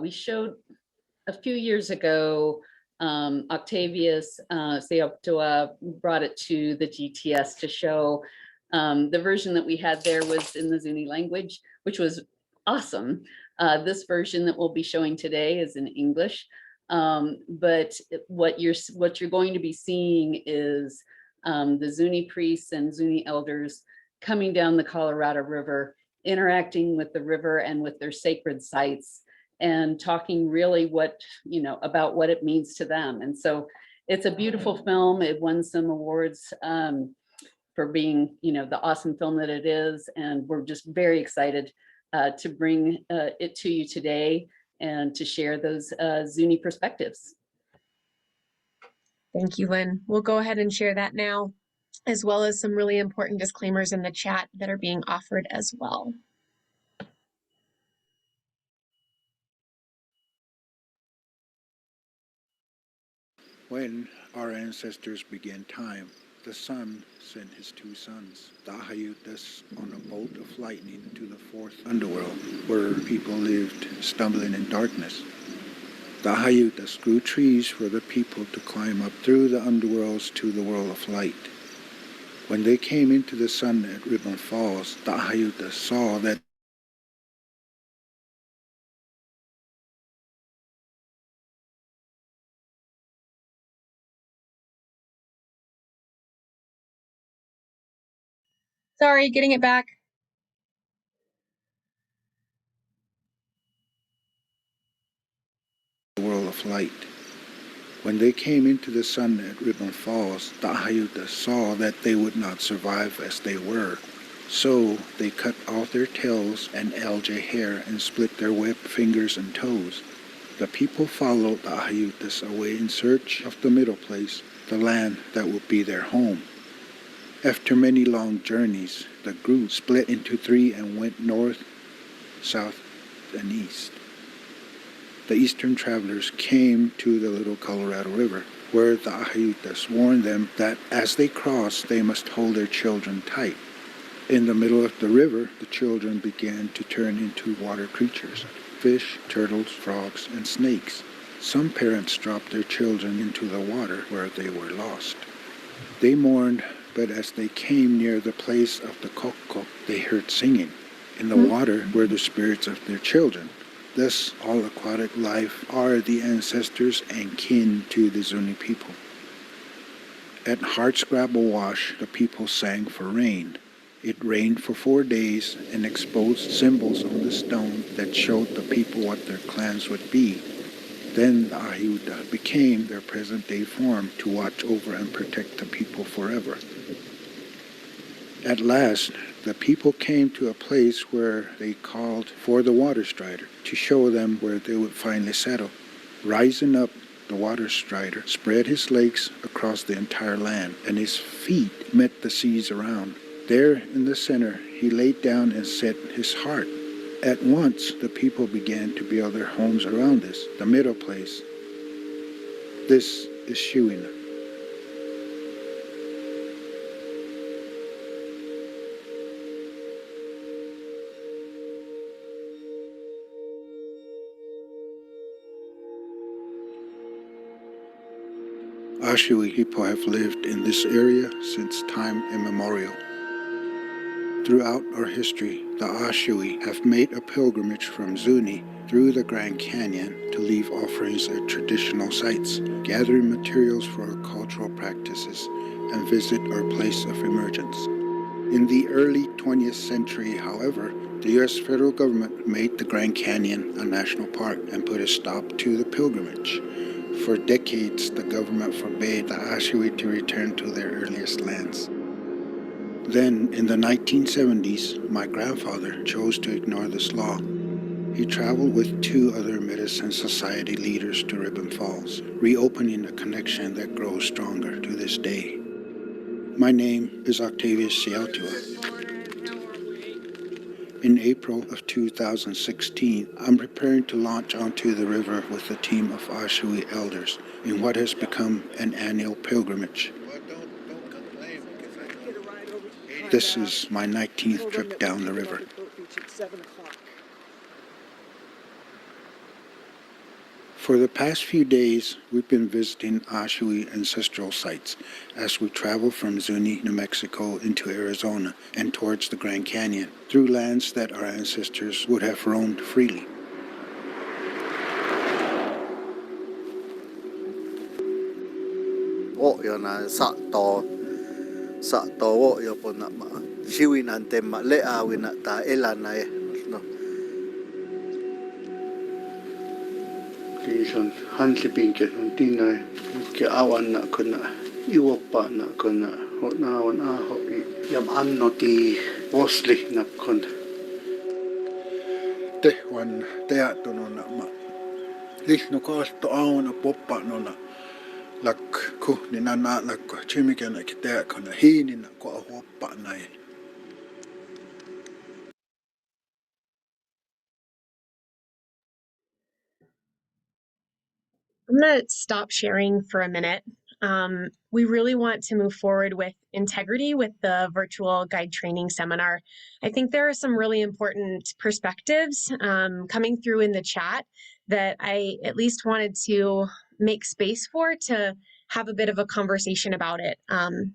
We showed a few years ago, Octavius Seoptoa brought it to the GTS to show. The version that we had there was in the Zuni language, which was awesome. This version that we'll be showing today is in English. But what you're going to be seeing is the Zuni priests and Zuni elders coming down the Colorado River, interacting with the river and with their sacred sites, and talking really about what it means to them. And so it's a beautiful film. It won some awards for being, the awesome film that it is. And we're just very excited to bring it to you today and to share those Zuni perspectives. Thank you, Lynn. We'll go ahead and share that now, as well as some really important disclaimers in the chat that are being offered as well. When our ancestors began time, the sun sent his two sons, the Ahayutas, on a bolt of lightning to the fourth underworld, where people lived stumbling in darkness. The Ahayutas grew trees for the people to climb up through the underworlds to the world of light. When they came into the sun at Ribbon Falls, the Ahayutas saw that Sorry, getting it back. the world of light. When they came into the sun at Ribbon Falls, the Ahayutas saw that they would not survive as they were. So they cut off their tails and algae hair and split their webbed fingers and toes. The people followed the Ahayutas away in search of the middle place, the land that would be their home. After many long journeys, the group split into three and went north, south, and east. The eastern travelers came to the little Colorado River, where the Ahayutas warned them that as they crossed, they must hold their children tight. In the middle of the river, the children began to turn into water creatures: fish, turtles, frogs, and snakes. Some parents dropped their children into the water where they were lost. They mourned, but as they came near the place of the Kokko, they heard singing. In the water were the spirits of their children. Thus, all aquatic life are the ancestors and kin to the Zuni people. At Hardscrabble Wash, the people sang for rain. It rained for 4 days and exposed symbols on the stone that showed the people what their clans would be. Then the Ahayuta became their present-day form to watch over and protect the people forever. At last, the people came to a place where they called for the water strider to show them where they would finally settle. Rising up, the water strider spread his legs across the entire land, and his feet met the seas around. There in the center, he laid down and set his heart. At once, the people began to build their homes around this, the middle place. This is shiwi. Ashiwi people have lived in this area since time immemorial. Throughout our history, the Ashiwi have made a pilgrimage from Zuni through the Grand Canyon to leave offerings at traditional sites, gathering materials for our cultural practices, and visit our place of emergence. In the early 20th century, however, the U.S. federal government made the Grand Canyon a national park and put a stop to the pilgrimage. For decades, the government forbade the Ashiwi to return to their earliest lands. Then, in the 1970s, my grandfather chose to ignore this law. He traveled with 2 other Medicine Society leaders to Ribbon Falls, reopening a connection that grows stronger to this day. My name is Octavius Seoptoa. In April of 2016, I'm preparing to launch onto the river with a team of Ashiwi elders in what has become an annual pilgrimage. This is my 19th trip down the river. For the past few days, we've been visiting Shiwi ancestral sites as we travel from Zuni, New Mexico into Arizona and towards the Grand Canyon through lands that our ancestors would have roamed freely. Son hanslipinke on tinai ke awan na kuna iwapa na kuna hotna wana ho yam anno ti wasli na kun Te wan teatuna na ma. Lihno kaasto auna poppa nona lak ku ni na lak chimikana ki teakana hiini na ko hoppa nai. I'm going to stop sharing for a minute. We really want to move forward with integrity with the virtual guide training seminar. I think there are some really important perspectives coming through in the chat that I at least wanted to make space for to have a bit of a conversation about it.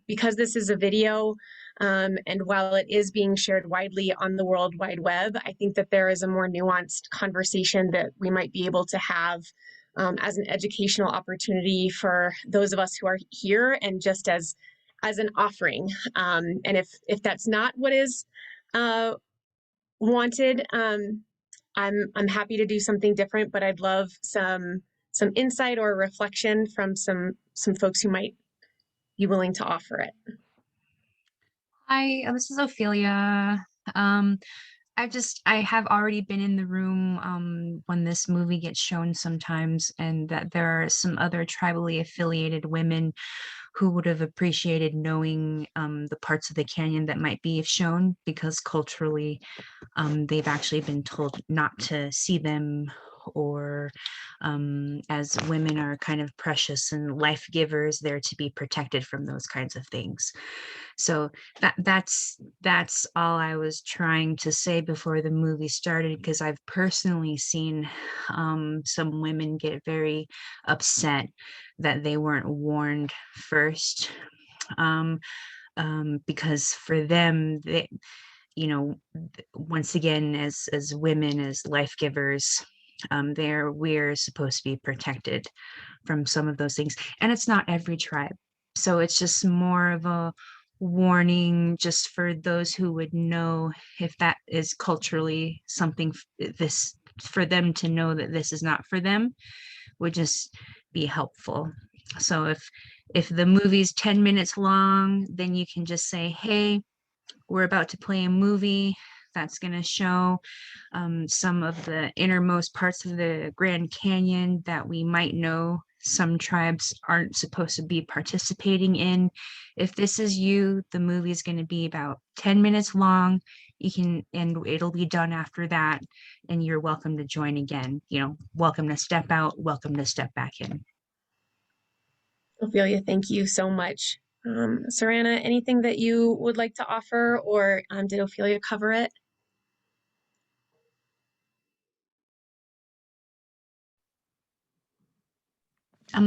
Because this is a video, and while it is being shared widely on the World Wide Web, I think that there is a more nuanced conversation that we might be able to have as an educational opportunity for those of us who are here, and just as an offering. And if that's not what is wanted, I'm happy to do something different. But I'd love some insight or reflection from some folks who might be willing to offer it. Hi, this is Ophelia. I have already been in the room when this movie gets shown sometimes, and that there are some other tribally affiliated women who would have appreciated knowing the parts of the canyon that might be shown, because culturally they've actually been told not to see them, or as women are kind of precious and life givers, they're to be protected from those kinds of things. So that's all I was trying to say before the movie started, because I've personally seen some women get very upset that they weren't warned first, because for them, they, once again, as women, as life givers, we're supposed to be protected from some of those things, and it's not every tribe. So it's just more of a warning, just for those who would know, if that is culturally something this for them to know that this is not for them, would just be helpful. So if the movie's 10 minutes long, then you can just say, hey, we're about to play a movie that's going to show some of the innermost parts of the Grand Canyon that we might know some tribes aren't supposed to be participating in. If this is you, the movie is going to be about 10 minutes long. And it'll be done after that, and you're welcome to join again. Welcome to step out, welcome to step back in. Ophelia, thank you so much. Sarana, anything that you would like to offer, or did Ophelia cover it?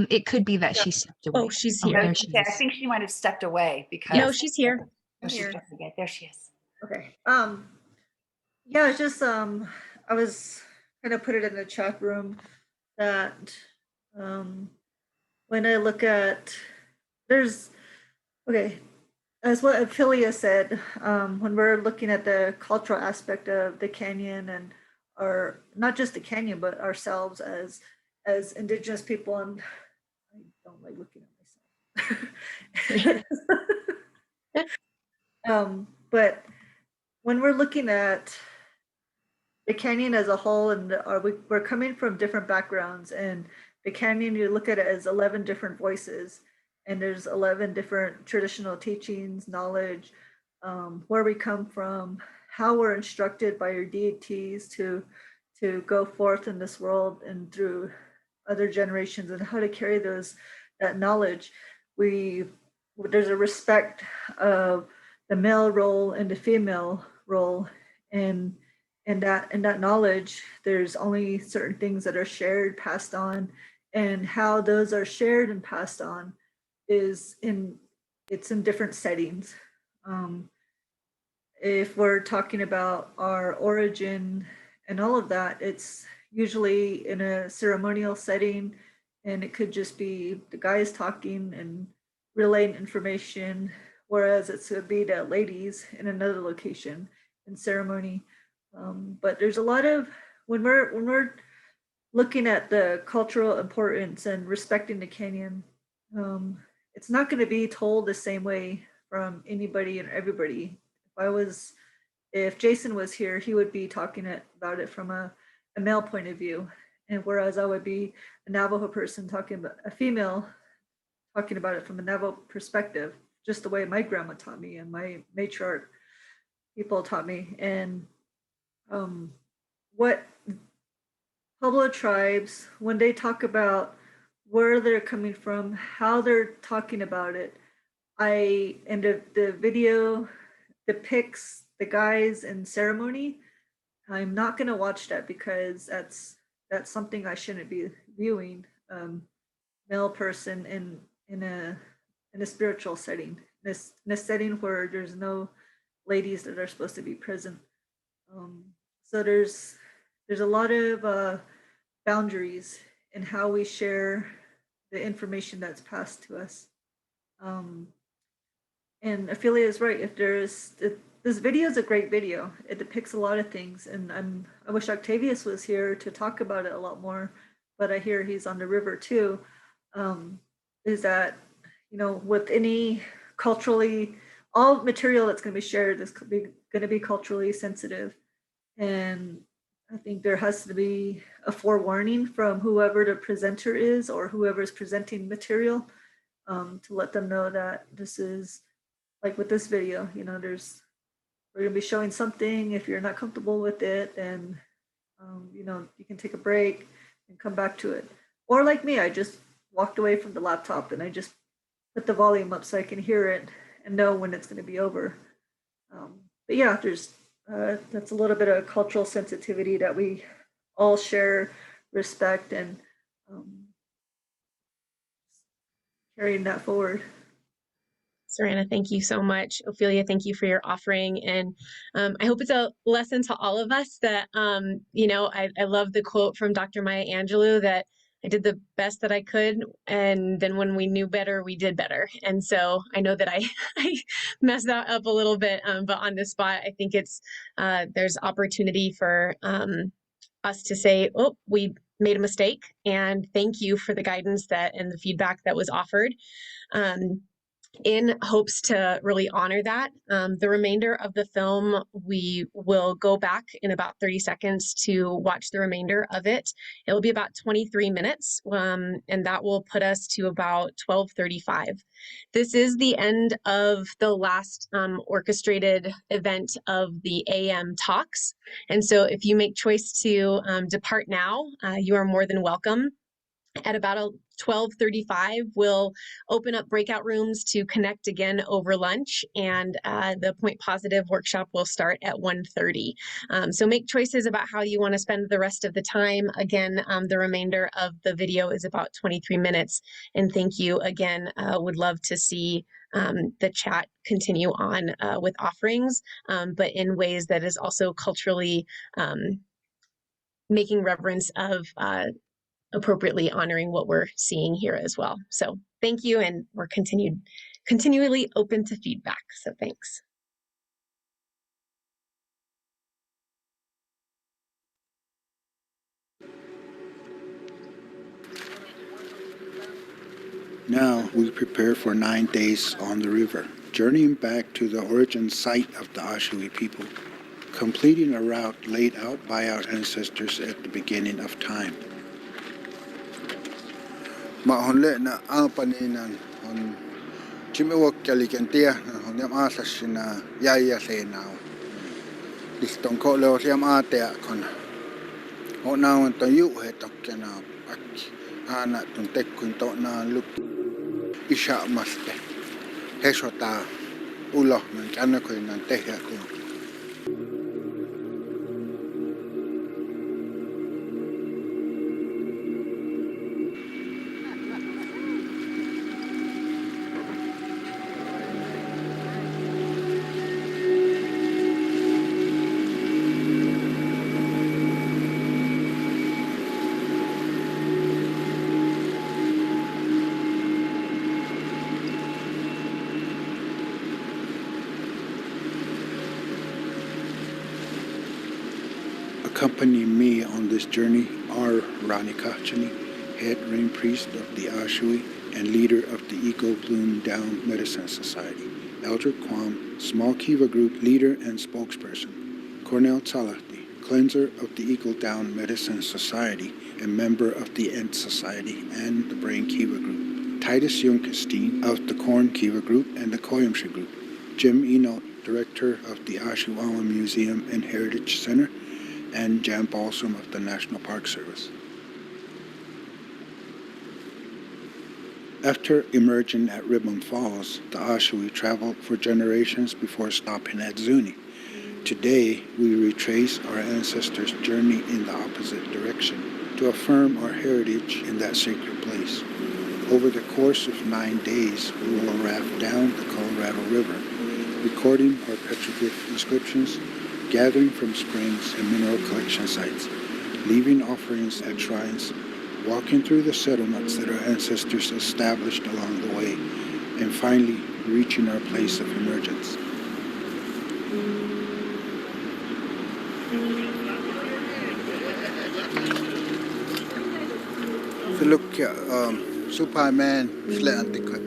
It could be that she stepped away. Oh, she's here. There she I is. think she might have stepped away because. No, she's here. Oh, she's stepped away. There she is. Okay. Yeah, it's just I was kind of put it in the chat room that when I look at as what Ophelia said, when we're looking at the cultural aspect of the canyon, and or not just the canyon, but ourselves as indigenous people, and I don't like looking at myself. But when we're looking at the canyon as a whole, and we're coming from different backgrounds, and the canyon, you look at it as 11 different voices, and there's 11 different traditional teachings, knowledge, where we come from, how we're instructed by your deities to go forth in this world and through other generations, and how to carry that knowledge. There's a respect of the male role and the female role, and in that knowledge, there's only certain things that are shared, passed on, and how those are shared and passed on it's in different settings. If we're talking about our origin and all of that, it's usually in a ceremonial setting, and it could just be the guys talking and relaying information, whereas it's would be the ladies in another location in ceremony. But there's a lot of when we're looking at the cultural importance and respecting the canyon, it's not going to be told the same way from anybody and everybody. If Jason was here, he would be talking about it from a male point of view, and whereas I would be a Navajo person talking about a female talking about it from a Navajo perspective, just the way my grandma taught me and my matriarch people taught me. And what Pueblo tribes, when they talk about where they're coming from, how they're talking about it, and the video depicts the guys in ceremony. I'm not going to watch that because that's something I shouldn't be viewing. Male person in a spiritual setting, in a setting where there's no ladies that are supposed to be present. So there's a lot of boundaries in how we share the information that's passed to us. And Ophelia is right. This video is a great video. It depicts a lot of things, and I wish Octavius was here to talk about it a lot more. But I hear he's on the river too. Is that with any culturally, all material that's going to be shared is going to be culturally sensitive, and I think there has to be a forewarning from whoever the presenter is or whoever's presenting material to let them know that this is. Like with this video, we're going to be showing something. If you're not comfortable with it, then, you can take a break and come back to it. Or like me, I just walked away from the laptop and I just put the volume up so I can hear it and know when it's going to be over. But yeah, that's a little bit of cultural sensitivity that we all share, respect, and carrying that forward. Sarana, thank you so much. Ophelia, thank you for your offering. And I hope it's a lesson to all of us that, I love the quote from Dr. Maya Angelou that I did the best that I could. And then when we knew better, we did better. And so I know that I messed that up a little bit, but on the spot, I think there's opportunity for us to say, oh, we made a mistake. And thank you for the guidance and the feedback that was offered. In hopes to really honor that. The remainder of the film, we will go back in about 30 seconds to watch the remainder of it. It will be about 23 minutes, and that will put us to about 12:35. This is the end of the last orchestrated event of the AM talks. And so if you make choice to depart now, you are more than welcome. At about 12:35, we'll open up breakout rooms to connect again over lunch, and the Point Positive workshop will start at 1:30. So make choices about how you want to spend the rest of the time. Again, the remainder of the video is about 23 minutes. And thank you again. Would love to see the chat continue on with offerings, but in ways that is also culturally making reverence of appropriately honoring what we're seeing here as well. So thank you, and we're continually open to feedback. So thanks. Now we prepare for 9 days on the river, journeying back to the origin site of the Ashiwi people, completing a route laid out by our ancestors at the beginning of time. Ma honle na apaninan on chimiwak kalikentia on yam asasina yaya se now. Liston ko lo yam atea kon. O now on to you hetokena ak ana tun tekkun to na look isha maste. Hesota ulo man kana ko nan tehya ko. Accompanying me on this journey are Rani Kachani, head rain priest of the Ashui and leader of the Eagle Bloom Down Medicine Society, Eldred Kwam, small Kiva group leader and spokesperson, Cornell Talahti, cleanser of the Eagle Down Medicine Society and member of the Ent Society and the Brain Kiva group, Titus Junkestein of the Corn Kiva group and the Koyamshi group, Jim Eno, director of the Ashuawa Museum and Heritage Center, and Jan Balsam of the National Park Service. After emerging at Ribbon Falls, the Ashui traveled for generations before stopping at Zuni. Today, we retrace our ancestors' journey in the opposite direction to affirm our heritage in that sacred place. Over the course of 9 days, we will raft down the Colorado River, recording our petroglyph inscriptions, gathering from springs and mineral collection sites, leaving offerings at shrines, walking through the settlements that our ancestors established along the way, and finally reaching our place of emergence. Se lukkia Superman sle antikoi.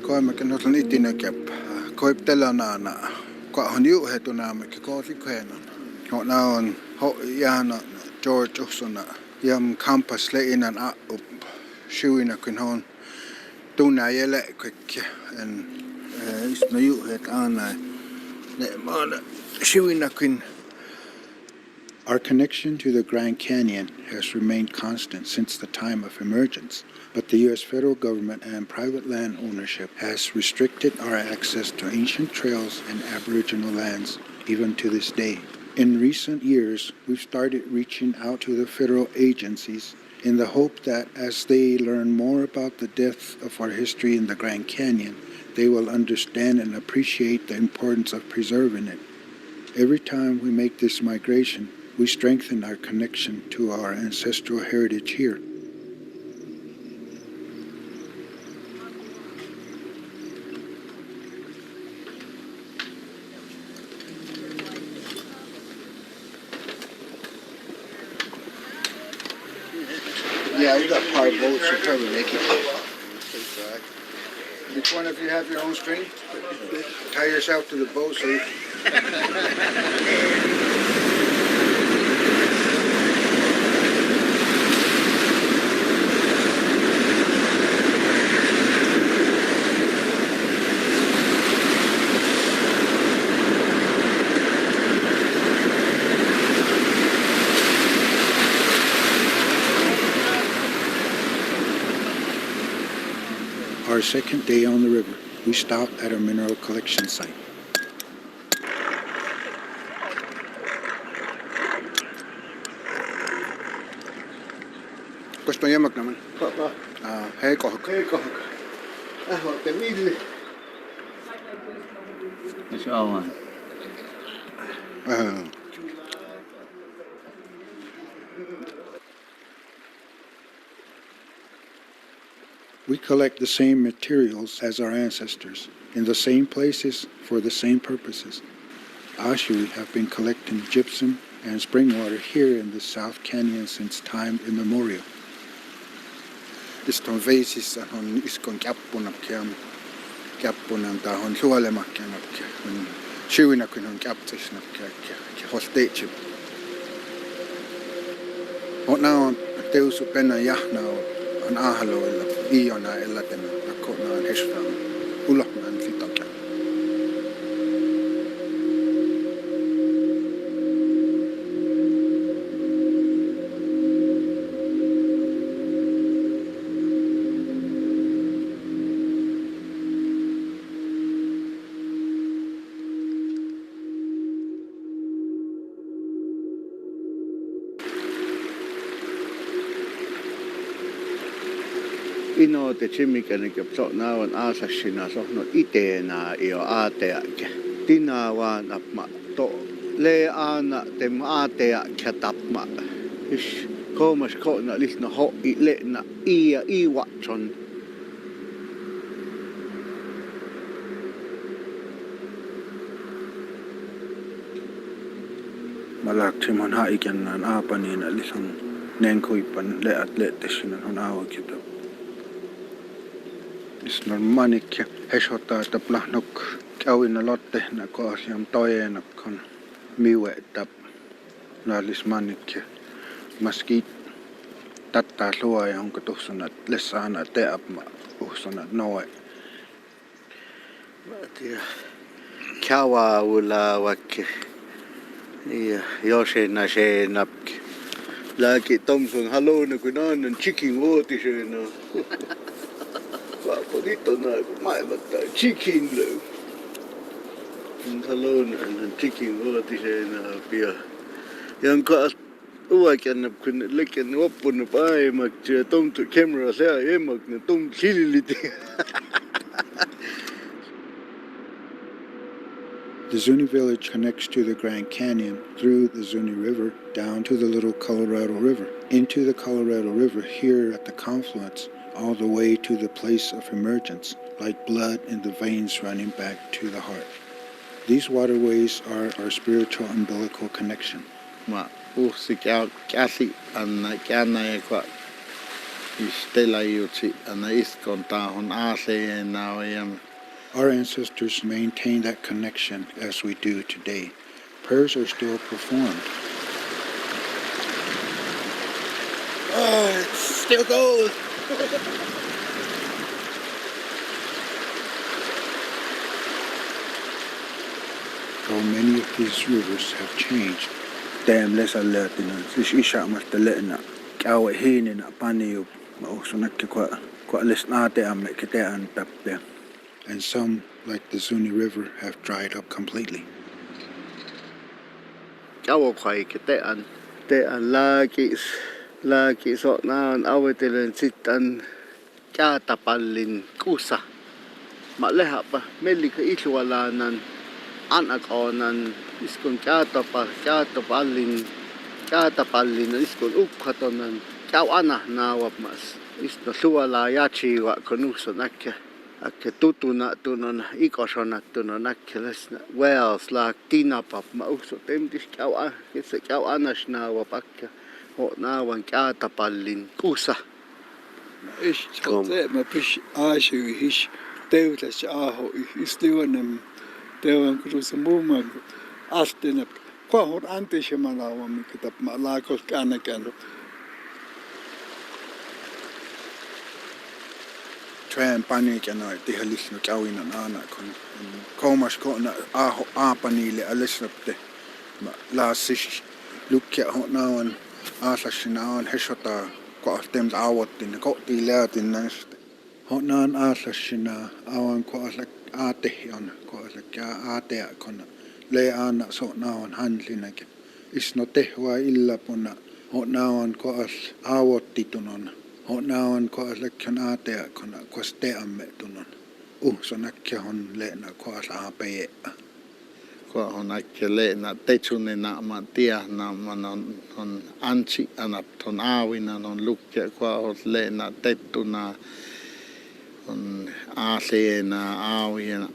Koimme kenotlan itinä kep. Koip telanaana. Kwa on juhetuna mikä koosi kwenan. Hona on ho jana George Usona. Jam kampas leinan a up. Shiwina kun hon tunna jele kaikki. En isma juhet aana. Ne maana shiwina kun. Our connection to the Grand Canyon has remained constant since the time of emergence, but the U.S. federal government and private land ownership has restricted our access to ancient trails and Aboriginal lands even to this day. In recent years, we've started reaching out to the federal agencies in the hope that as they learn more about the depth of our history in the Grand Canyon, they will understand and appreciate the importance of preserving it. Every time we make this migration, we strengthen our connection to our ancestral heritage here. Yeah, we got power boats. We'll probably make it. Each one of you have your own string. Tie yourself to the boat so you... Our second day on the river, we stopped at a mineral collection site. Kosta on jämmäk naman? Hei kohak. Hei kohak. Te milli. Se on. We collect the same materials as our ancestors, in the same places, for the same purposes. Ashui have been collecting gypsum and spring water here in the South Canyon since time immemorial. Iston veisissä on iskon käppunan tahon suolemakkianakki. Shiwina kun on käptisnakki hosteitsi. On teusu penna jahna on ahaloilla iona elätena rakkonaan hesfaan uloknaan sitokia. Ino te chimikani ke psotnaawan aasashina sohno iteenaa io aateake. Tinaawan apma to le aana te aateake tapma. Is komas kona lisna ho I lena ia I watson. malak timon ha ikan nan apa ni na lisang nengkoi pan le atlet tesinan hon awa kita. Is normanik ya heshota taplah nok kawin na lotte na ko asyam toye na kon miwe tap na lismanik ya maskit tatta luwa ya hon katusunat lesana te apma usunat noe. Kawa ula wak Yoshe na she napki. Laki Thompson hello na kunan chicken water she na. Paborito na mai mata chicken lo. Hello na chicken water she na pia. Yang ka uwa kan kun lekin opun pai mak tom to camera sa emak na tom sililiti. The Zuni village connects to the Grand Canyon through the Zuni River down to the Little Colorado River, into the Colorado River here at the confluence, all the way to the place of emergence, like blood in the veins running back to the heart. These waterways are our spiritual umbilical connection. Ma usi kasi anna kana kwa istela yuti anna iskonta hon ase na yam. Our ancestors maintained that connection as we do today. Prayers are still performed. Oh, it's still goes. Though many of these rivers have changed, Damn less alertina. Sish isha mas telena. Kawa hini na pani up. Mausunak kwa lesnate amme kite antapte. and some, like the Zuni River, have dried up completely. Kawa kwai kite an laki so na awetelen sitan kya tapalin kusa. Maleha pa melika iluwalanan anakonan iskon kya tapalin iskon ukatonan kawana nawap mas isno suwala yachi wa konuso nakke akke tutuna tunon ikosona tunon nakke lesna wells la tinapap ma uso temtis kawana nawap akke ho nawan kya tapalin kusa. Ich kote ma pish ashu hish teutas aho isliwanam tewan krusamuma astena kwa hor ante shemanawa mi kitap ma lakos kana kana. Tran pani kana tihalis no kawin na ana kon komas ko na aho apani le alisnapte ma la sish lukya ho nawan asashinawan heshota ko tem awotin ko tilatin nast ho nan asashina awan ko asak ate on ko asak ate kon le ana so nawan handlinake isno tehwa illa puna ho nawan ko as awotitunon ho nawan ko asak ate kon koste amme tunon sonakya hon le na ko as ape Ko hon akkele na techune na matia na manon hon anchi anap ton awina non lukke ko hos le na tetuna hon ase na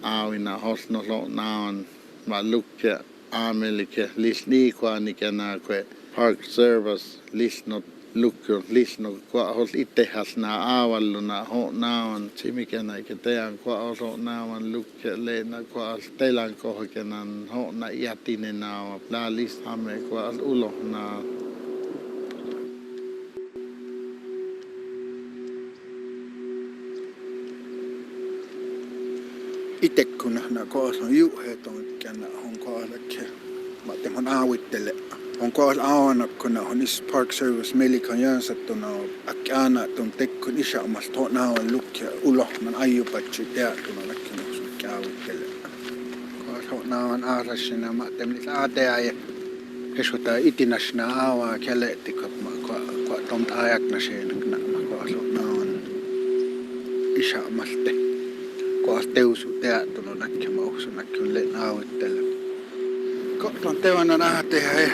awina hos no lo naon ma lukke amelike lisni ko ni kana ko park service lisno lukko lisno ko hos itehas na awallu na ho naon simikana ketean ko hos naon lukke le na ko telan ko kenan ho na yatine na la lis ame ko ulo na itekuna na ko so yu heton kana hon ko lakke mate hon awittele on ko awana kuna hon is park service meli kanyan satuna akana ton tekkun isha mas to na on lukya ulo man ayu pachi ya tuna lakke no so kawittele ko so na on arashina mate mi ate ay heshota itinashna awa kele tikap ma ko tom ayak na she na ko so na on isha maste ko asteusu teattu no näkemä usu näkyy le nauittele ko ton tewana nähte he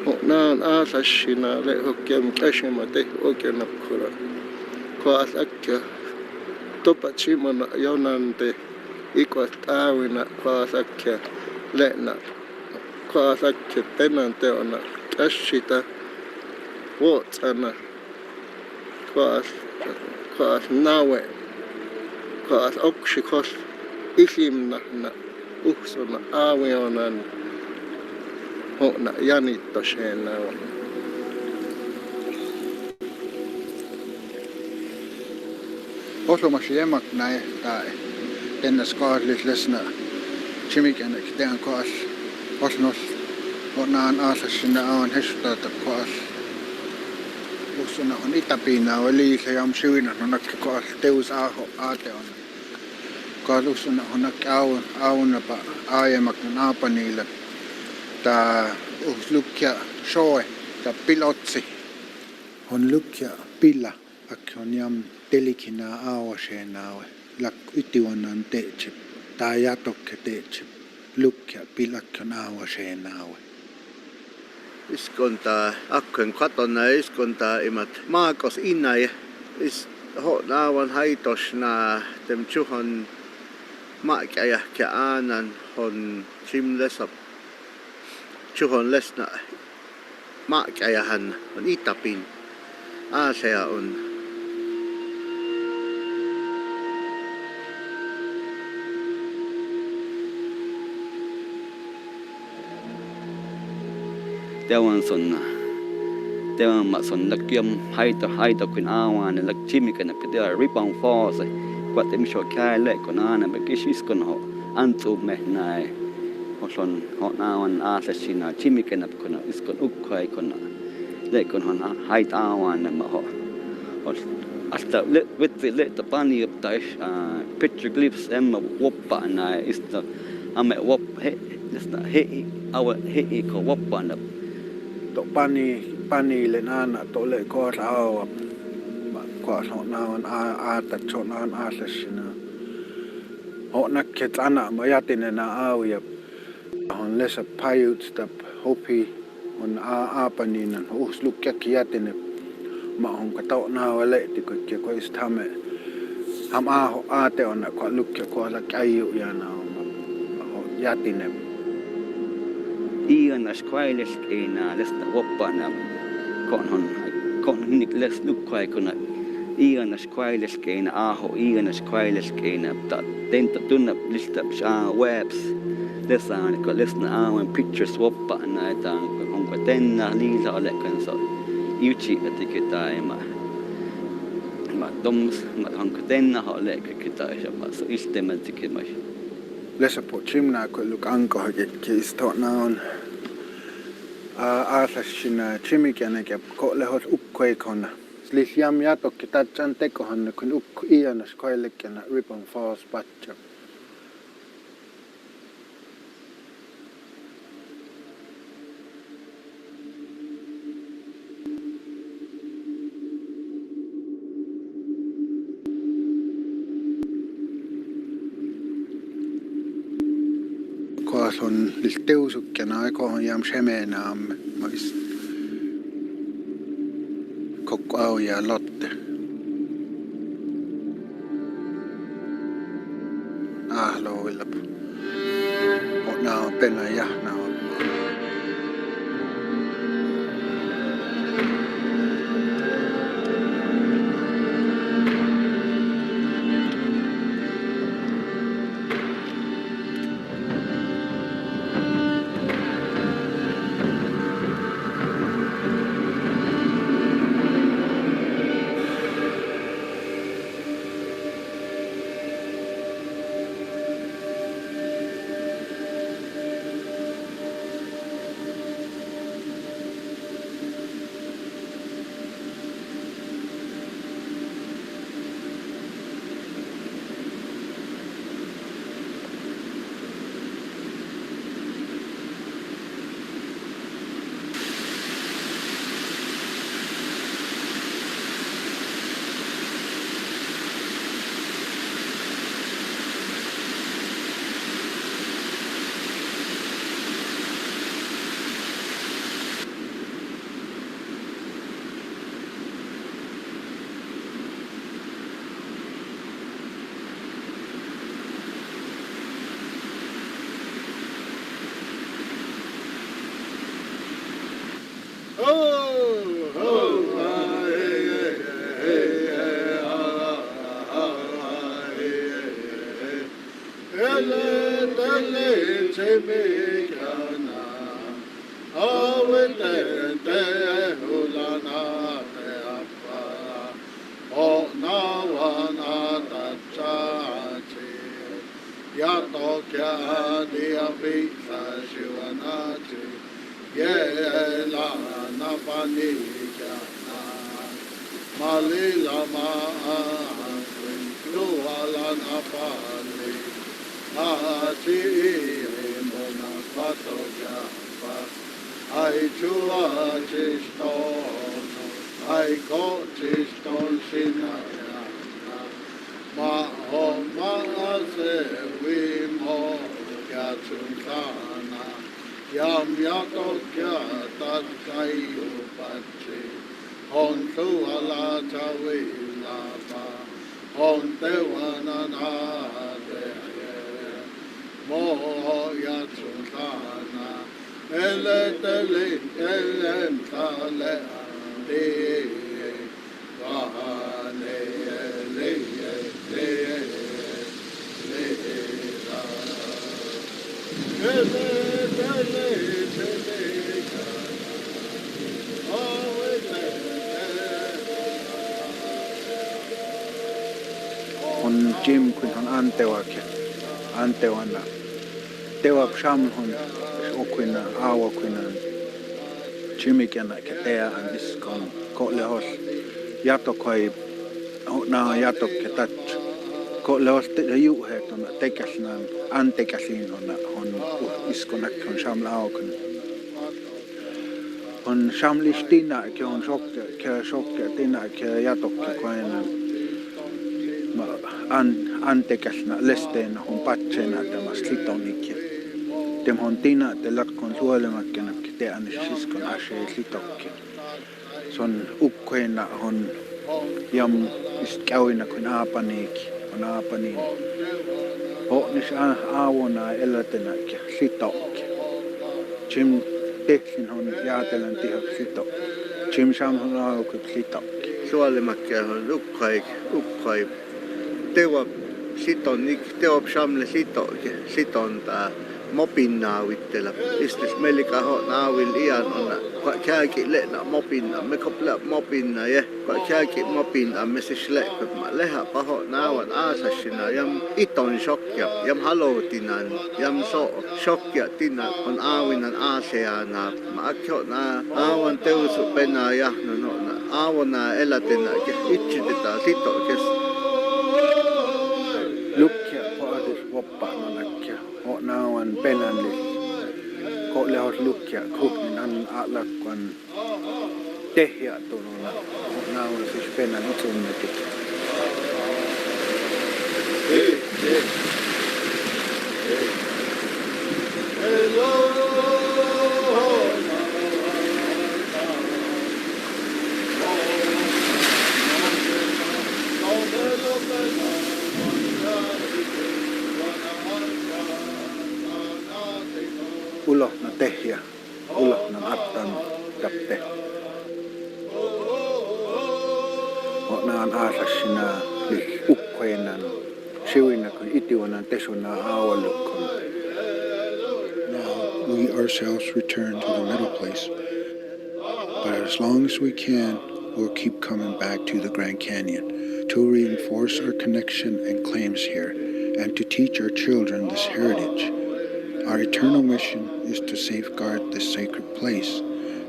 Naan aasashina le hokiam kashima te okianap kura. Kwaas akka topa chimana yonante ikwas taawina kwaas akka le'na kwaas akka tenante ona kashita wotsana kwaas nawe kwaas okshikos isimna na uhsona aawionan hona janitto shenawa. Oslomas jemak näin tai tennas kaaslis lesna chimikenek tean kaas osnos onaan aasasina aan hestata kaas ussuna on itapina oli se jam syynä no nakki kaas teus aaho aate on kaas ussuna on nakki aunapa aajemak naapaniille tää lukkia shoe tää pilotsi on lukkia pilla akki on jam telikina aawaseenaawe lak ytiwannan teetsip tää jatokke teetsip lukkia pillakkion aawaseenaawe iskontaa akkuen katonna iskontaa imat maakos innai is ho naawan haitosna tem chuhon maakäjä ja aanan hon chimlesap chuhon lesna maakäjähän on itapin aasea on Tewan sonna tewan ma sonna kiam haito kun awan la chimika na pidea rebound force kwat em sho kai le kon ana be kishis kon ho antu me nai ho son ho nawan asa sina chimika na kon iskon ukkai kon le kon hon hait awan ma ho hasta with the tapani of the picture clips em woppa na is the ame wop he our he ko woppa na to panille nana tole koos aua koos ho naawan aata chonaan aasasina ho nakket ana ma jatinena auja on lesa pajut stap hopi on aapaninan uslukkiakki jatine ma on kato naawa lehti kaikkia ko istame ham aaho aate on ko lukkia ko la käiju jana on jatine ian asquailes ina lesna woppana kon hinik les lukkai kuna ian asquailes ina aho ian asquailes ina ta tenta tunna lista webs lesana ko lesna awen pictures woppana ta onko tenna liisa ole kanso iuchi etiketa ma doms ma onko tenna ole keketa ja so istemätiket mai lesa po chimna ko luk anko ki istona on aasasina chimikene ke ko lehos ukkoi kona slis jam jatokki tatsan tekohan kun ukko ianas koillekena ribbon falls patcha koas on lilteusukkena aikohan jam semenaamme mais kokko auja lotte ahlovilla ona on pena jahna on hon Jim kun hon antewana tewa sham hon okwina awa kwina Jimmy kana katea an iskon ko lehos yato koi na yato ketat ko lehos te yu het on tekasnan antekasin on iskon akon sham lao kun on sham listina ke on shokke tina ke yato ke koina antekasna lesteena hon patsena tämä slitonikki. Dem hon tina te latkon suolemakkena te anisiskon ashe slitokki. Son ukkoina hon jam ist käynä kun aapaniikki on aapaniin. Honis aavona elätenäkki slitokki. Jim teksin hon jaatelen tihak slitokki. Jim sam hon aukuk slitokki. Suolemakkena hon ukkai. Tewa shamle siton tää mopinnaavittelä. Istis melika ho naavil ian onna. Kääki lena mopinna. Me kopla mopinna ja kääki mopinna me siis leppä. Leha paho naavan aasasina jam iton shokkia. Jam haloutinan. Jam shokkia tina on aavinan aaseana. Ma akko na aavan teusu penaa jahnan onna. Aavona elätenä itsitetaan sitokes. Lukkia paadis woppaanakkia o naawan penanlis ko lehos lukkia krupnin an alakkan tehja tununa o naawan siis penan itsunnetik. Ulohna tehja, ulohna attan tappe. Naan aasasina ukkoinan, siuina kun itiunan tesuna aawallukkon. Now we ourselves return to the middle place. But as long as we can, we'll keep coming back to the Grand Canyon to reinforce our connection and claims here and to teach our children this heritage. Our eternal mission is to safeguard this sacred place,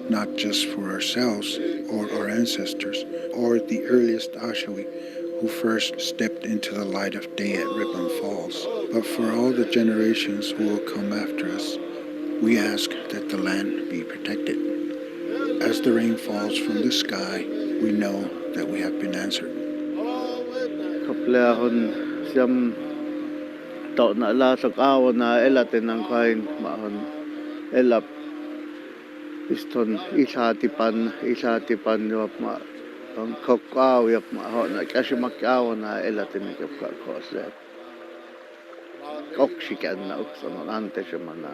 not just for ourselves or our ancestors or the earliest Ashawi who first stepped into the light of day at Ribbon Falls, but for all the generations who will come after us. We ask that the land be protected. As the rain falls from the sky, we know that we have been answered. Na lasok awana elaten kain mahon elap iston isatipan jop ma on kokau jop ma hona kasimak awana elaten jop kakose oksikenna ukson antesemana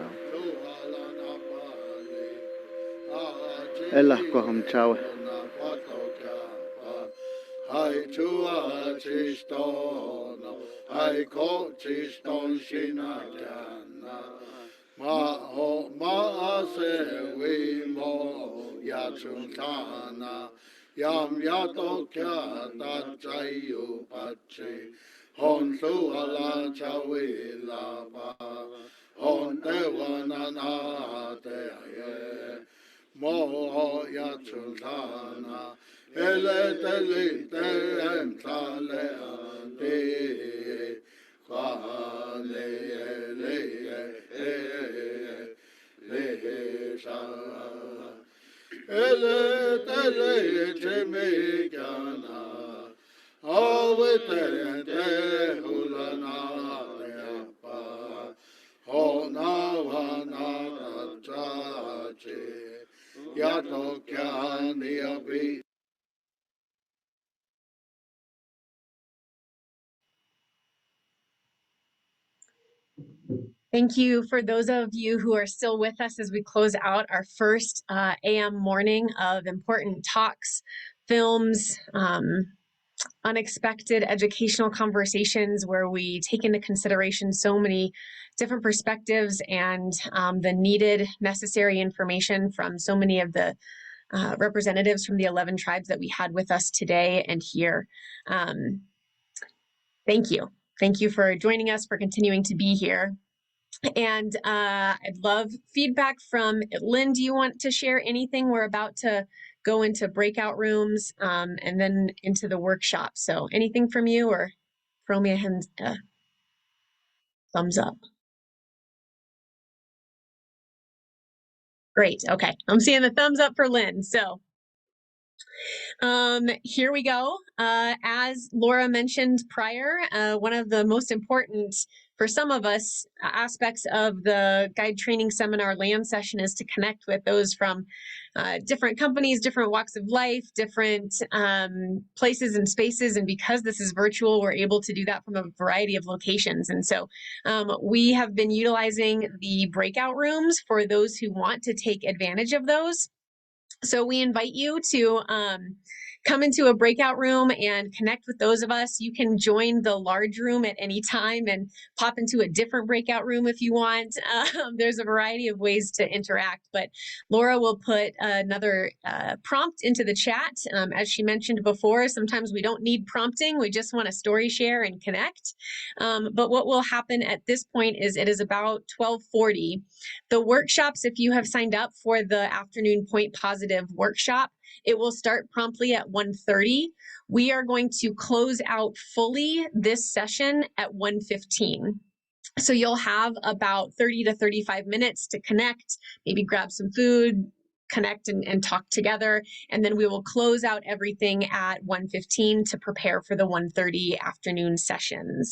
Ella ko ham chau. Hai chua chistono, hai ko chiston shinakana. Ma ho ma se we mo ya chuntana. Yam yato kya ta chayu pache. Hon su ala chawi la pa. Hon te wana na te ye. Mo ya chuntana. Ele te li te emtale ante. Kwa le le le sha. Ele te le chemikana. Awe te hulana te apa. Hona wana tachache. Yato kyani abi. Thank you for those of you who are still with us as we close out our first AM morning of important talks, films, unexpected educational conversations where we take into consideration so many different perspectives and the needed necessary information from so many of the representatives from the 11 tribes that we had with us today and here. Thank you. Thank you for joining us, for continuing to be here. And I'd love feedback from Lynn. Do you want to share anything? We're about to go into breakout rooms and then into the workshop. So anything from you, or throw me a thumbs up. Great. Okay. I'm seeing the thumbs up for Lynn. So here we go. As Laura mentioned prior, one of the most important for some of us aspects of the guide training seminar land session is to connect with those from different companies, different walks of life, different places and spaces. And because this is virtual, we're able to do that from a variety of locations. And so we have been utilizing the breakout rooms for those who want to take advantage of those. So we invite you to come into a breakout room and connect with those of us. You can join the large room at any time and pop into a different breakout room if you want. There's a variety of ways to interact, but Laura will put another prompt into the chat. As she mentioned before, sometimes we don't need prompting. We just want to story share and connect. But what will happen at this point is it is about 12:40. The workshops, if you have signed up for the afternoon point positive workshop, it will start promptly at 1:30. We are going to close out fully this session at 1:15. So you'll have about 30 to 35 minutes to connect, maybe grab some food, connect and talk together. And then we will close out everything at 1:15 to prepare for the 1:30 afternoon sessions.